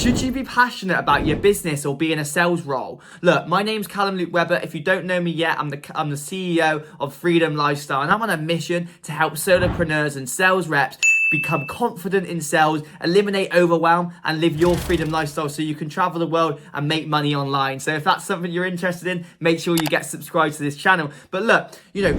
Should you be passionate about your business or be in a sales role? Look, my name's Callum Luke Webber. If you don't know me yet, I'm the CEO of Freedom Lifestyle, and I'm on a mission to help solopreneurs and sales reps become confident in sales, eliminate overwhelm, and live your freedom lifestyle so you can travel the world and make money online. So if that's something you're interested in, make sure you get subscribed to this channel. But look,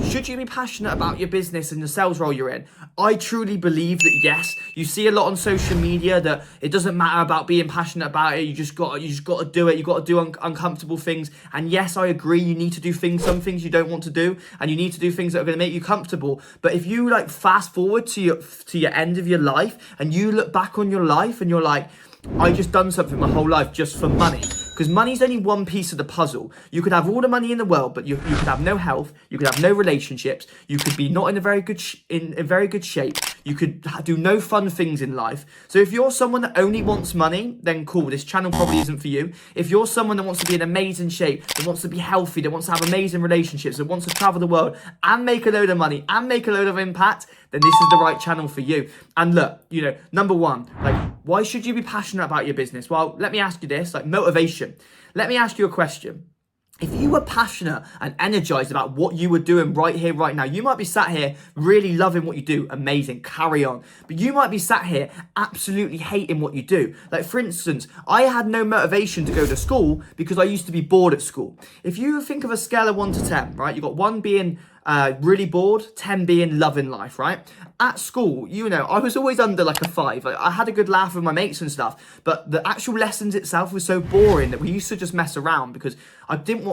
should you be passionate about your business and the sales role you're in? I truly believe that yes. You see a lot on social media that it doesn't matter about being passionate about it. You just got to do it. You got to do uncomfortable things. And yes, I agree. You need to do some things you don't want to do, and you need to do things that are going to make you comfortable. But if you fast forward to your end of your life and you look back on your life and you're like, I just done something my whole life just for money. Because money's only one piece of the puzzle. You could have all the money in the world, but you could have no health. You could have no relationships. You could be not in a very good shape. You could do no fun things in life. So if you're someone that only wants money, then cool, this channel probably isn't for you. If you're someone that wants to be in amazing shape, that wants to be healthy, that wants to have amazing relationships, that wants to travel the world and make a load of money and make a load of impact, then this is the right channel for you. And look, number one, why should you be passionate about your business? Well, let me ask you this, motivation. Let me ask you a question. If you were passionate and energized about what you were doing right here, right now, you might be sat here really loving what you do. Amazing, carry on. But you might be sat here absolutely hating what you do. For instance, I had no motivation to go to school because I used to be bored at school. If you think of a scale of 1 to 10, right? You've got 1 being really bored, 10 being loving life, right? At school, I was always under a 5. I had a good laugh with my mates and stuff, but the actual lessons itself was so boring that we used to just mess around because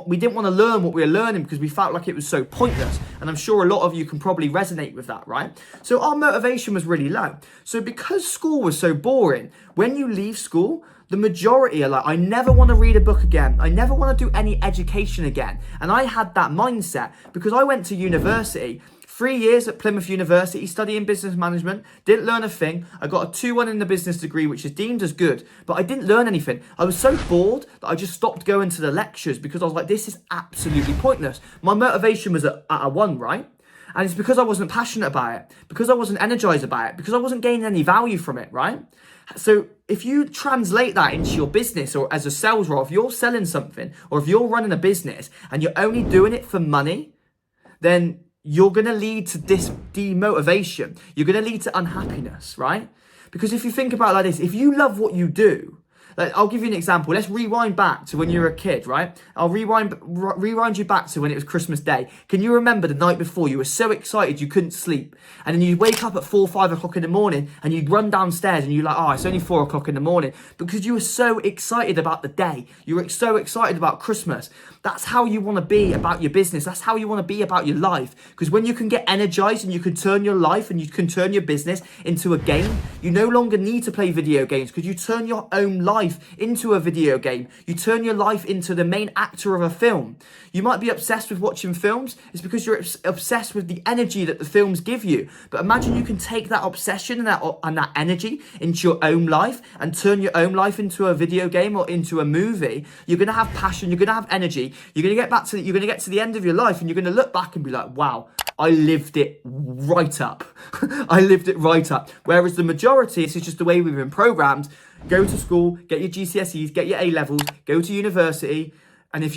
we didn't want to learn what we were learning because we felt like it was so pointless. And I'm sure a lot of you can probably resonate with that, right? So our motivation was really low. So because school was so boring, when you leave school, the majority are I never want to read a book again. I never want to do any education again. And I had that mindset because I went to university, 3 years at Plymouth University studying business management, didn't learn a thing. I got a 2-1 in the business degree, which is deemed as good, but I didn't learn anything. I was so bored that I just stopped going to the lectures because I was like, this is absolutely pointless. My motivation was at a 1, right? And it's because I wasn't passionate about it, because I wasn't energized about it, because I wasn't gaining any value from it, right? So if you translate that into your business or as a sales role, if you're selling something or if you're running a business and you're only doing it for money, then you're going to lead to demotivation. You're going to lead to unhappiness, right? Because if you think about it like this, if you love what you do, I'll give you an example. Let's rewind back to when you were a kid, right? I'll rewind you back to when it was Christmas Day. Can you remember the night before you were so excited you couldn't sleep? And then you wake up at 4 or 5 o'clock in the morning and you run downstairs and you're like, oh, it's only 4 o'clock in the morning. Because you were so excited about the day. You were so excited about Christmas. That's how you want to be about your business. That's how you want to be about your life. Because when you can get energized and you can turn your life and you can turn your business into a game, you no longer need to play video games because you turn your own life into a video game. You turn your life into the main actor of a film. You might be obsessed with watching films. It's because you're obsessed with the energy that the films give you. But imagine you can take that obsession and that energy into your own life and turn your own life into a video game or into a movie. You're going to have passion. You're going to have energy. You're going to get to the end of your life and you're going to look back and be like, wow, I lived it right up. I lived it right up. Whereas the majority, this is just the way we've been programmed. Go to school, get your GCSEs, get your A levels, go to university. And if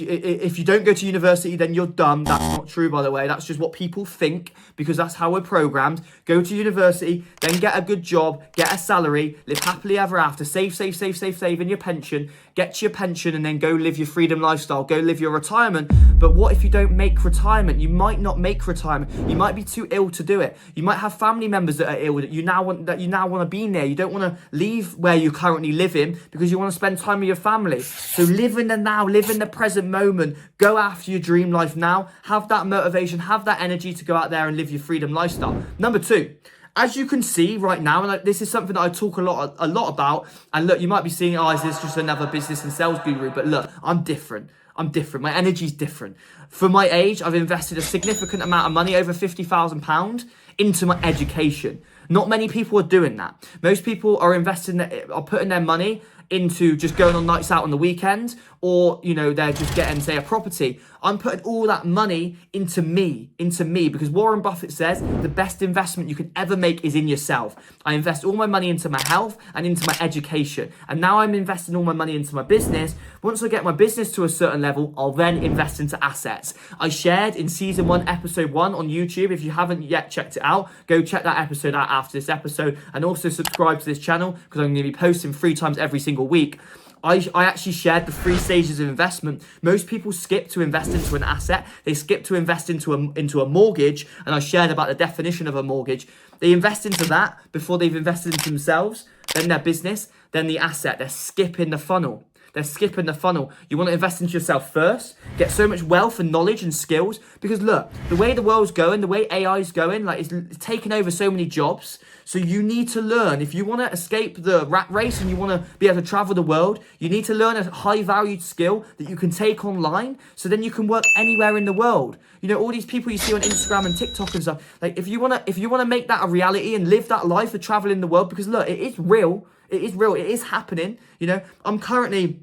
you don't go to university, then you're dumb. That's not true, by the way. That's just what people think because that's how we're programmed. Go to university, then get a good job, get a salary, live happily ever after, save in your pension, get your pension, and then go live your freedom lifestyle, go live your retirement. But what if you don't make retirement? You might not make retirement. You might be too ill to do it. You might have family members that are ill that you now want to be near. You don't want to leave where you currently live in because you want to spend time with your family. So live in the now, live in the present moment, go after your dream life now, have that motivation, have that energy to go out there and live your freedom lifestyle. Number 2, as you can see right now, and this is something that I talk a lot about, and look, you might be seeing, oh, is this just another business and sales guru? But look, I'm different. My energy's different. For my age, I've invested a significant amount of money, over £50,000, into my education. Not many people are doing that. Most people are putting their money into just going on nights out on the weekend, or, you know, they're just getting, say, a property. I'm putting all that money into me, because Warren Buffett says the best investment you can ever make is in yourself. I invest all my money into my health and into my education. And now I'm investing all my money into my business. Once I get my business to a certain level, I'll then invest into assets. I shared in season 1, episode 1 on YouTube. If you haven't yet checked it out, go check that episode out after this episode, and also subscribe to this channel, because I'm going to be posting 3 times every single week. I actually shared the 3 stages of investment. Most people skip to invest into an asset. They skip to invest into a mortgage, and I shared about the definition of a mortgage. They invest into that before they've invested into themselves, then their business, then the asset. They're skipping the funnel. You want to invest into yourself first, get so much wealth and knowledge and skills, because look, the way the world's going, the way AI is going, like, it's taking over so many jobs. So you need to learn. If you want to escape the rat race and you want to be able to travel the world, you need to learn a high valued skill that you can take online, so then you can work anywhere in the world. You know, all these people you see on Instagram and TikTok and stuff, like, if you want to make that a reality and live that life of traveling the world, because look, it is real. It is happening. You know, I'm currently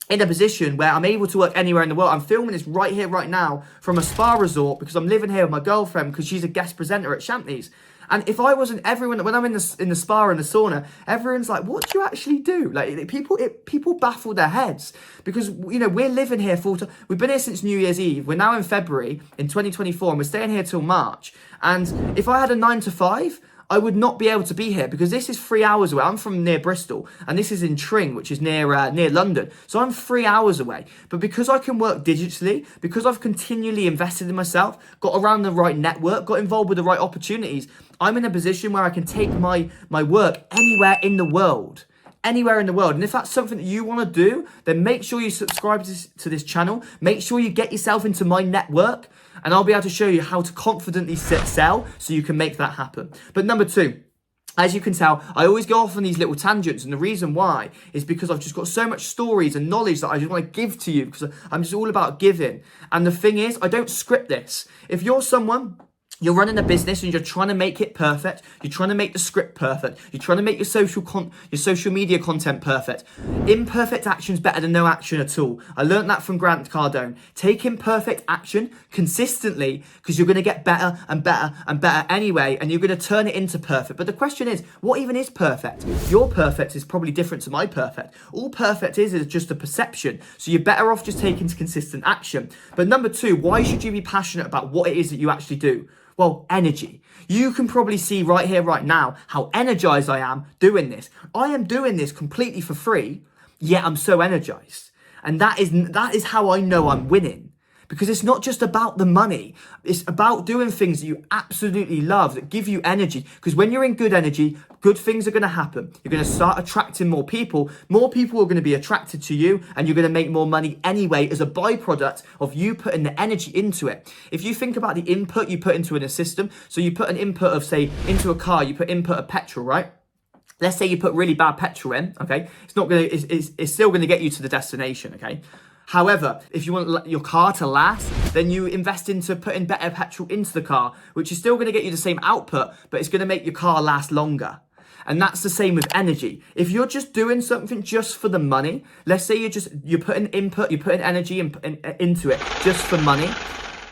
in a position where I'm able to work anywhere in the world. I'm filming this right here, right now, from a spa resort, because I'm living here with my girlfriend, because she's a guest presenter at Champneys. And if I wasn't, everyone, when I'm in the spa and the sauna, everyone's like, what do you actually do? Like, people baffle their heads, because, you know, we're living here full time. We've been here since New Year's Eve. We're now in February in 2024, and we're staying here till March. And if I had a 9 to 5, I would not be able to be here, because this is 3 hours away. I'm from near Bristol, and this is in Tring, which is near London. So I'm 3 hours away. But because I can work digitally, because I've continually invested in myself, got around the right network, got involved with the right opportunities, I'm in a position where I can take my work anywhere in the world. Anywhere in the world. And if that's something that you want to do, then make sure you subscribe to this channel. Make sure you get yourself into my network, and I'll be able to show you how to confidently sell, so you can make that happen. But number 2, as you can tell, I always go off on these little tangents, and the reason why is because I've just got so much stories and knowledge that I just want to give to you, because I'm just all about giving. And the thing is, I don't script this. If you're someone, you're running a business and you're trying to make it perfect, you're trying to make the script perfect, you're trying to make your social media content perfect. Imperfect action is better than no action at all. I learned that from Grant Cardone. Take imperfect action consistently, because you're going to get better and better and better anyway, and you're going to turn it into perfect. But the question is, what even is perfect? Your perfect is probably different to my perfect. All perfect is just a perception. So you're better off just taking consistent action. But number 2, why should you be passionate about what it is that you actually do? Well, energy. You can probably see right here, right now, how energized I am doing this. I am doing this completely for free, yet I'm so energized. And that is how I know I'm winning. Because it's not just about the money. It's about doing things that you absolutely love, that give you energy. Because when you're in good energy, good things are going to happen. You're going to start attracting more people. More people are going to be attracted to you, and you're going to make more money anyway as a byproduct of you putting the energy into it. If you think about the input you put into a system, so you put an input of, say, into a car, you put input of petrol, right? Let's say you put really bad petrol in, okay? It's still going to get you to the destination, okay? However, if you want your car to last, then you invest into putting better petrol into the car, which is still going to get you the same output, but it's going to make your car last longer. And that's the same with energy. If you're just doing something just for the money, let's say you're putting input, you're putting energy into it just for money.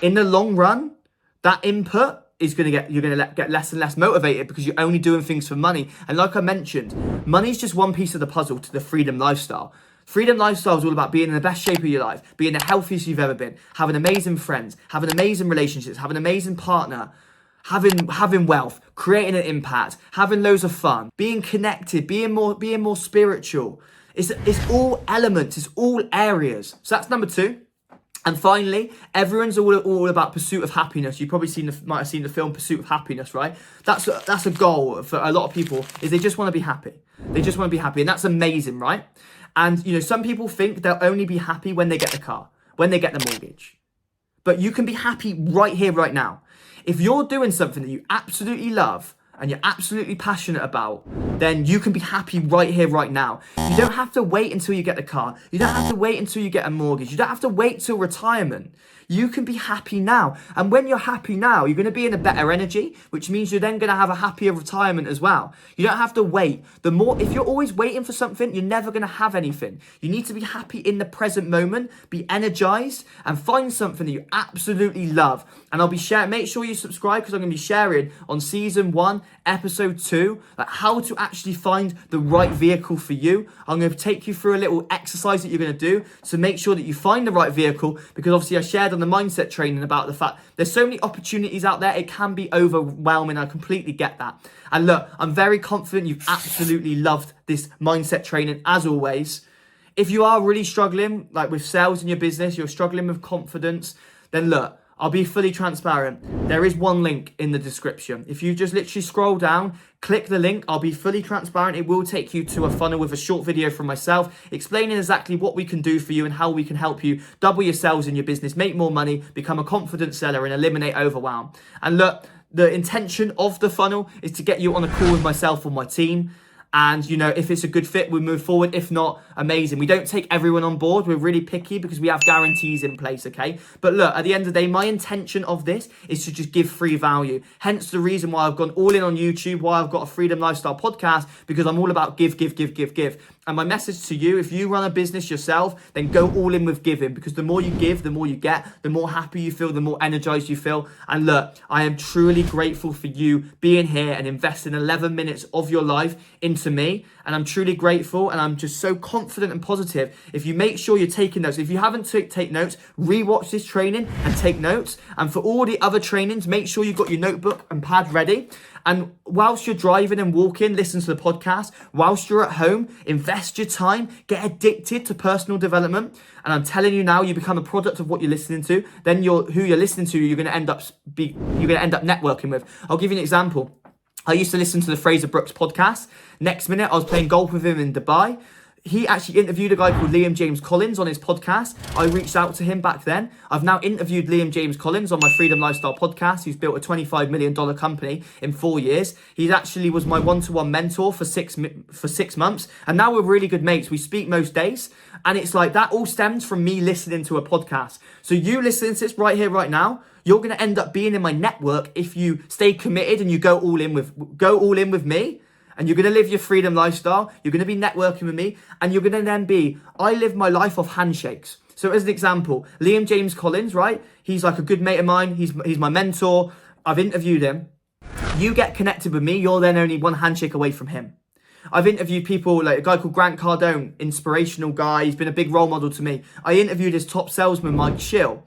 In the long run, that input is you're going to get less and less motivated, because you're only doing things for money. And like I mentioned, money is just one piece of the puzzle to the freedom lifestyle. Freedom lifestyle is all about being in the best shape of your life, being the healthiest you've ever been, having amazing friends, having amazing relationships, having an amazing partner, having wealth, creating an impact, having loads of fun, being connected, being more spiritual. It's all elements, it's all areas. So that's number 2. And finally, everyone's all about pursuit of happiness. You've probably might have seen the film Pursuit of Happiness, right? That's a goal for a lot of people, is they just want to be happy. They just want to be happy, and that's amazing, right? And, you know, some people think they'll only be happy when they get the car, when they get the mortgage. But you can be happy right here, right now. If you're doing something that you absolutely love, and you're absolutely passionate about, then you can be happy right here, right now. You don't have to wait until you get the car. You don't have to wait until you get a mortgage. You don't have to wait till retirement. You can be happy now. And when you're happy now, you're going to be in a better energy, which means you're then going to have a happier retirement as well. You don't have to wait. If you're always waiting for something, you're never going to have anything. You need to be happy in the present moment, be energized, and find something that you absolutely love. And I'll be sharing, make sure you subscribe, because I'm going to be sharing on season 1, episode 2, like how to actually find the right vehicle for you. I'm going to take you through a little exercise that you're going to do to make sure that you find the right vehicle, because obviously I shared on the mindset training about the fact there's so many opportunities out there. It can be overwhelming. I completely get that. And look, I'm very confident you've absolutely loved this mindset training as always. If you are really struggling, like with sales in your business, you're struggling with confidence, then look, I'll be fully transparent. There is one link in the description. If you just literally scroll down, click the link, I'll be fully transparent. It will take you to a funnel with a short video from myself explaining exactly what we can do for you and how we can help you double your sales in your business, make more money, become a confident seller, and eliminate overwhelm. And look, the intention of the funnel is to get you on a call with myself or my team. And, you know, if it's a good fit, we move forward. If not, amazing. We don't take everyone on board. We're really picky because we have guarantees in place, okay? But look, at the end of the day, my intention of this is to just give free value. Hence the reason why I've gone all in on YouTube, why I've got a Freedom Lifestyle podcast, because I'm all about give. And my message to you, if you run a business yourself, then go all in with giving, because the more you give, the more you get, the more happy you feel, the more energized you feel. And look, I am truly grateful for you being here and investing 11 minutes of your life into me. And I'm truly grateful, and I'm just so confident and positive. If you make sure you're taking notes, if you haven't take notes, rewatch this training and take notes. And for all the other trainings, make sure you've got your notebook and pad ready. And whilst you're driving and walking, listen to the podcast. Whilst you're at home, invest your time, get addicted to personal development. And I'm telling you now, you become a product of what you're listening to. Then who you're listening to, you're going to end up networking with. I'll give you an example. I used to listen to the Fraser Brooks podcast. Next minute, I was playing golf with him in Dubai. He actually interviewed a guy called Liam James Collins on his podcast. I reached out to him back then. I've now interviewed Liam James Collins on my Freedom Lifestyle podcast. He's built a $25 million company in 4 years. He actually was my one-to-one mentor for 6 months. And now we're really good mates. We speak most days. And it's like that all stems from me listening to a podcast. So you listening to this right here, right now, you're going to end up being in my network if you stay committed and you go all in with me. And you're going to live your freedom lifestyle. You're going to be networking with me. And you're going to then I live my life off handshakes. So as an example, Liam James Collins, right? He's like a good mate of mine. He's my mentor. I've interviewed him. You get connected with me. You're then only one handshake away from him. I've interviewed people like a guy called Grant Cardone, inspirational guy. He's been a big role model to me. I interviewed his top salesman, Mike Schill.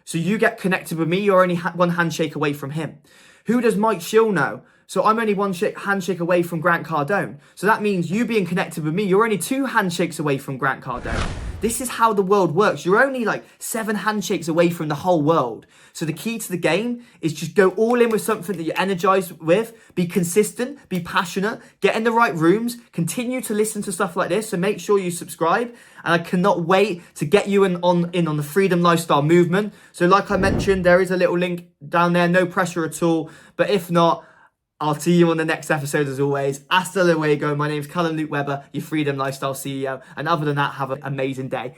So you get connected with me. You're only one handshake away from him. Who does Mike Schill know? So I'm only one handshake away from Grant Cardone. So that means you being connected with me, you're only 2 handshakes away from Grant Cardone. This is how the world works. You're only like 7 handshakes away from the whole world. So the key to the game is just go all in with something that you're energized with. Be consistent, be passionate, get in the right rooms, continue to listen to stuff like this. So make sure you subscribe. And I cannot wait to get you in on the Freedom Lifestyle movement. So like I mentioned, there is a little link down there, no pressure at all. But if not, I'll see you on the next episode as always. Hasta luego. My name's Callum Luke Webber, your Freedom Lifestyle CEO. And other than that, have an amazing day.